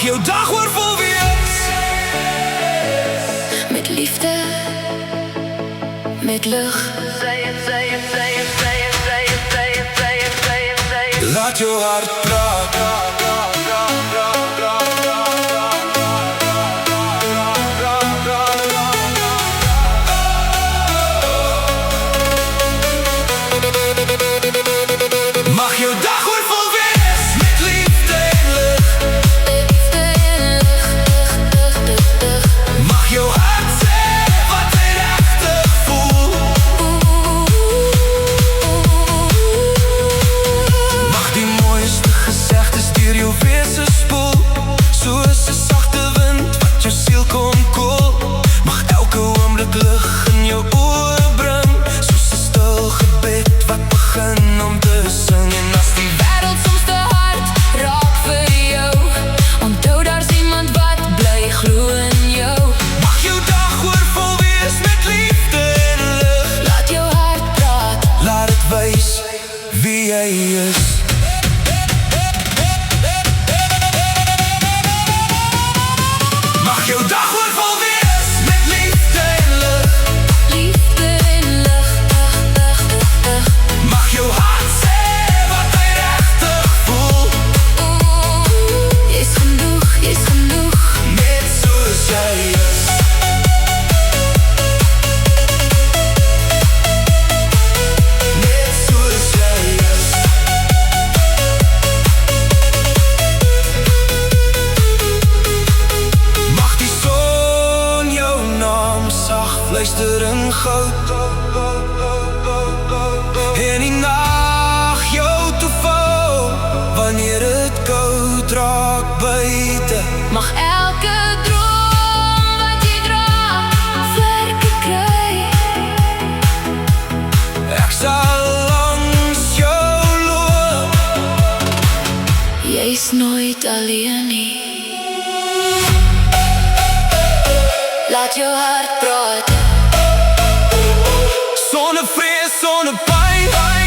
jou dag oorvol wees met liefde, met lig. Laat jou hart praat. Mag jou dag oorvol wees met liefde en lig. Mag jou hart sê wat hy regtig voel. Mag die mooiste gesegdes deur jou wese spoel, soos 'n sagte wind wat jou siel kom koel. Mag elke oomblik lig in jou oë bring, soos 'n stil gebed wat begin om te sing. En as die Wêreld soms te hard raak vir jou, onthou daar's iemand wat bly glo in jou. mag jou dag oorvol wees met liefde en lig. Laat jou hart praat. Laat het wys wie jy is. Mag jou dag oorvol wees met liefde en lig. Liefde en lig. Mag jou hart sê wat hy regtig voel. Jy's genoeg, jy's genoeg. Net soos jy is. Net soos jy is. Mag die son jou naam sag fluister in goud, en die nag jou toeval wanneer het koud raak buite. Mag elke droom wat jy dra werke kry. Ek sal langs jou loop. Jy's nooit alleen nie. Laat jou hart praat. Sonder vrees, sonder pyn.